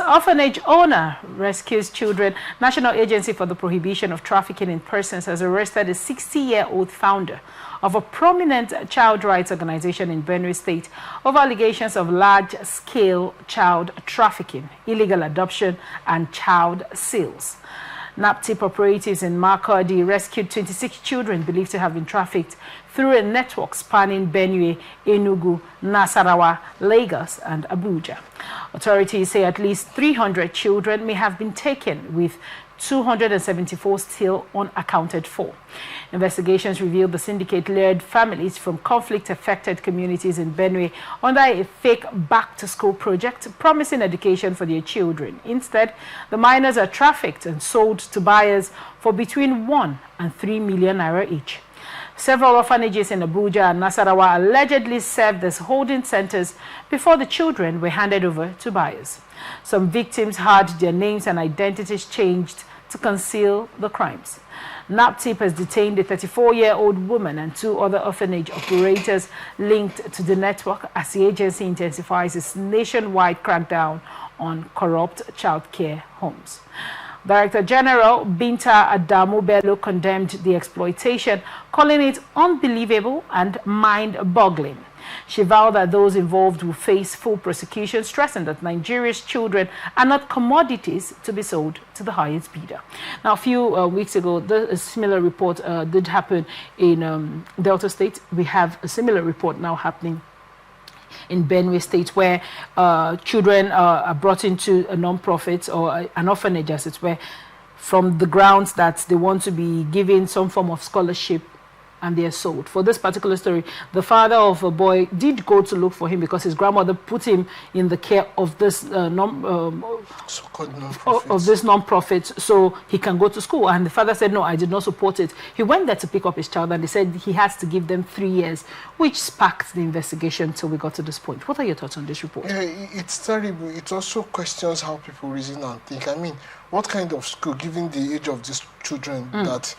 orphanage owner rescues children, National Agency for the Prohibition of Trafficking in Persons has arrested a 60-year-old founder of a prominent child rights organization in Benue State over allegations of large-scale child trafficking, illegal adoption, and child sales. NAPTIP operatives in Makurdi rescued 26 children believed to have been trafficked through a network spanning Benue, Enugu, Nasarawa, Lagos, and Abuja. Authorities say at least 300 children may have been taken, with 274 still unaccounted for. Investigations revealed the syndicate lured families from conflict-affected communities in Benue under a fake back-to-school project promising education for their children. Instead, the minors are trafficked and sold to buyers for between 1 and 3 million naira each. Several orphanages in Abuja and Nasarawa allegedly served as holding centers before the children were handed over to buyers. Some victims had their names and identities changed to conceal the crimes. NAPTIP has detained a 34-year-old woman and 2 other orphanage operators linked to the network as the agency intensifies its nationwide crackdown on corrupt childcare homes. Director General Binta Adamu Bello condemned the exploitation, calling it unbelievable and mind-boggling. She vowed that those involved will face full prosecution, stressing that Nigeria's children are not commodities to be sold to the highest bidder. Now, a few weeks ago, a similar report did happen in Delta State. We have a similar report now happening in Benue State, where children are brought into a non-profit or an orphanage, as it were, from the grounds that they want to be given some form of scholarship, and they are sold. For this particular story, the father of a boy did go to look for him because his grandmother put him in the care of this non-profit so he can go to school. And the father said, no, I did not support it. He went there to pick up his child, and they said he has to give them 3 years, which sparked the investigation till we got to this point. What are your thoughts on this report? Yeah, it's terrible. It also questions how people reason and think. I mean, what kind of school, given the age of these children, that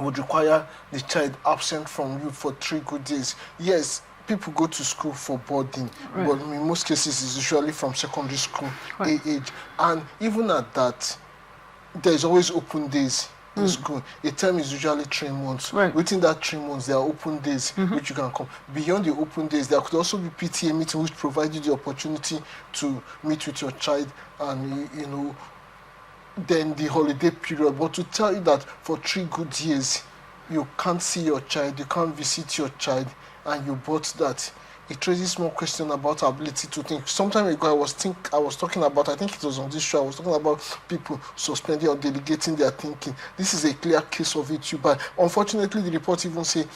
would require the child absent from you for 3 good days? Yes, people go to school for boarding, but in most cases it's usually from secondary school age. And even at that, there's always open days in school. A term is usually 3 months. Within that 3 months, there are open days which you can come. Beyond the open days, there could also be PTA meeting which provide you the opportunity to meet with your child and, you know, then the holiday period. But to tell you that for 3 good years you can't see your child, you can't visit your child, and you bought that, it raises more question about our ability to think. Some time ago I was talking about, I think it was on this show, I was talking about people suspending or delegating their thinking. This is a clear case of it. But unfortunately the report even say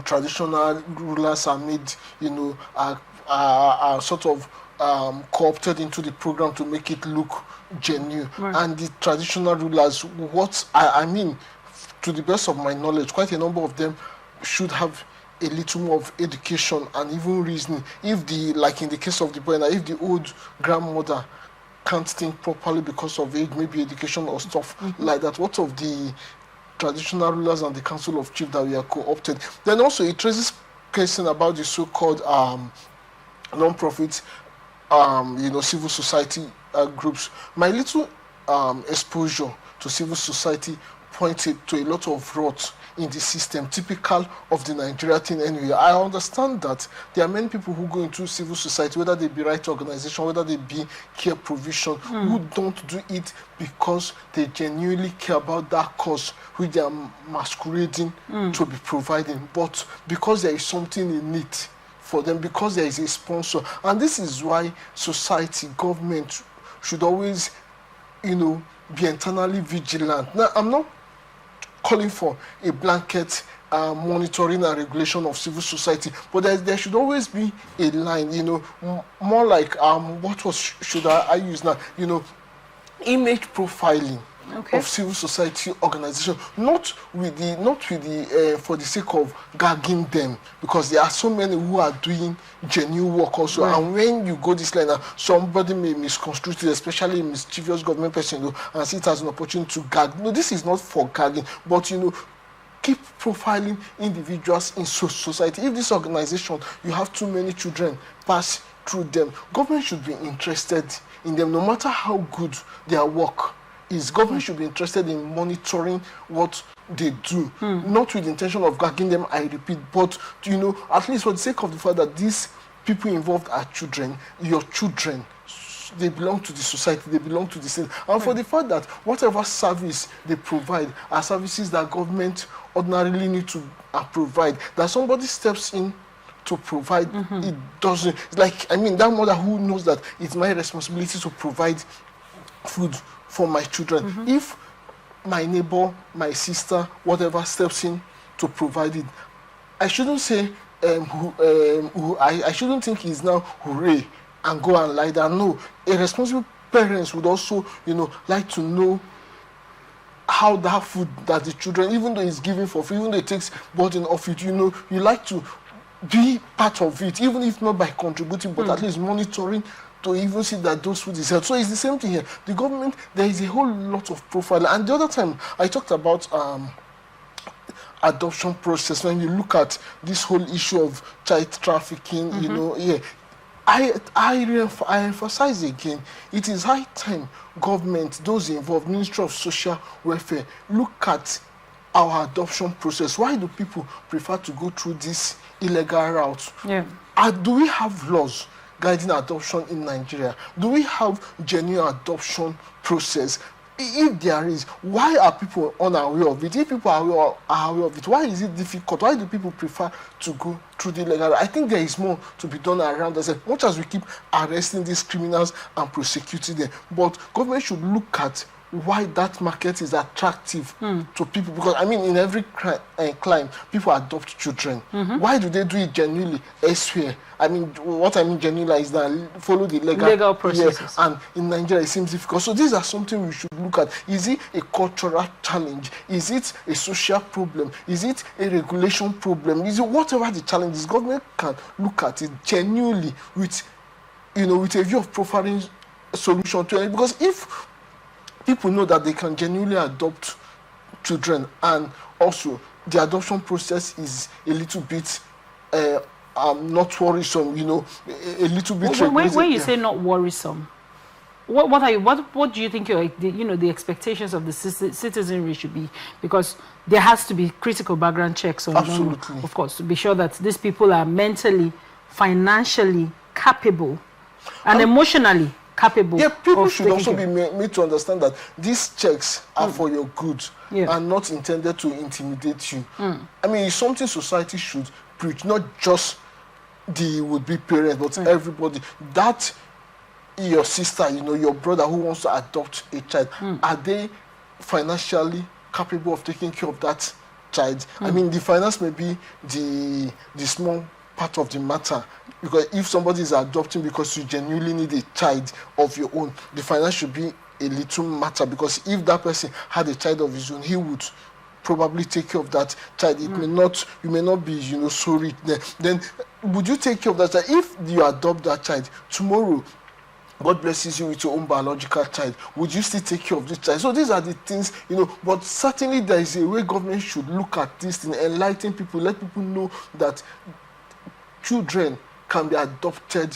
traditional rulers are made, you know, are sort of co-opted into the program to make it look genuine. And the traditional rulers, what I mean, to the best of my knowledge, quite a number of them should have a little more of education and even reasoning. If the, like in the case of the boy, if the old grandmother can't think properly because of age, maybe education or stuff like that, what of the traditional rulers and the council of chiefs that we are co-opted? Then also it raises question about the so-called non-profit, you know, civil society groups. My little exposure to civil society pointed to a lot of rot in the system, typical of the Nigeria thing anyway. I understand that there are many people who go into civil society, whether they be right organization, whether they be care provision, who don't do it because they genuinely care about that cause which they are masquerading to be providing, but because there is something in it for them, because there is a sponsor. And this is why society, government should always, you know, be internally vigilant. Now, I'm not calling for a blanket monitoring and regulation of civil society, but there should always be a line, you know, more like should I use now, you know, image profiling of civil society organization, not with the for the sake of gagging them, because there are so many who are doing genuine work also. And when you go this line, somebody may misconstrue it, especially a mischievous government person, you know, and see it as an opportunity to gag. No, this is not for gagging, but, you know, keep profiling individuals in society. If this organization, you have too many children pass through them, government should be interested in them, no matter how good their work is. Government should be interested in monitoring what they do, not with the intention of gagging them, I repeat, but at least for the sake of the fact that these people involved are children, your children, they belong to the society, they belong to the state, and for the fact that whatever service they provide are services that government ordinarily need to provide, that somebody steps in to provide, it doesn't. It's like, that mother who knows that it's my responsibility to provide food for my children. If my neighbor, my sister, whatever steps in to provide it, I shouldn't say, I shouldn't think he's now hooray and go and lie down. No, a responsible parents would also, like to know how that food that the children, even though it's given for free, even though it takes burden off it, you like to be part of it, even if not by contributing, but at least monitoring to even see that those food is healthy. So it's the same thing here. The government, there is a whole lot of profile. And the other time I talked about adoption process. When you look at this whole issue of child trafficking, I emphasize again, it is high time government, those involved, Ministry of Social Welfare, look at our adoption process. Why do people prefer to go through this illegal route? Do we have laws guiding adoption in Nigeria? Do we have genuine adoption process? If there is, why are people unaware of it? If people are aware of it, why is it difficult? Why do people prefer to go through the legal? I think there is more to be done around us. Much as we keep arresting these criminals and prosecuting them, but government should look at why that market is attractive to people. Because in every climb, people adopt children. Why do they do it genuinely elsewhere? What I mean genuinely is that follow the legal processes. And in Nigeria, it seems difficult. So these are something we should look at. Is it a cultural challenge? Is it a social problem? Is it a regulation problem? Is it whatever the challenge is? Government can look at it genuinely with a view of profiling solution to it. Because if people know that they can genuinely adopt children, and also the adoption process is a little bit not worrisome, a little bit. When you say not worrisome, what do you think the expectations of the citizenry should be? Because there has to be critical background checks on them, of course, to be sure that these people are mentally, financially capable and emotionally capable. People should also be made to understand that these checks are for your good and not intended to intimidate you. It's something society should preach, not just the would-be parents, but everybody. That your sister, your brother who wants to adopt a child, are they financially capable of taking care of that child? The finance may be the small part of the matter, because if somebody is adopting because you genuinely need a child of your own, the finance should be a little matter, because if that person had a child of his own, he would probably take care of that child. It may not, you may not be so rich. Then would you take care of that child? If you adopt that child tomorrow, God blesses you with your own biological child, would you still take care of this child? So these are the things, but certainly there is a way government should look at this and enlighten people, let people know that children can be adopted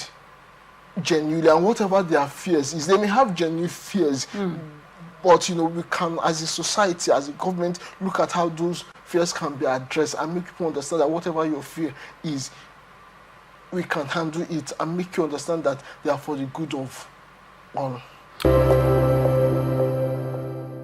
genuinely, and whatever their fears is, they may have genuine fears, but we can, as a society, as a government, look at how those fears can be addressed and make people understand that whatever your fear is, we can handle it, and make you understand that they are for the good of all.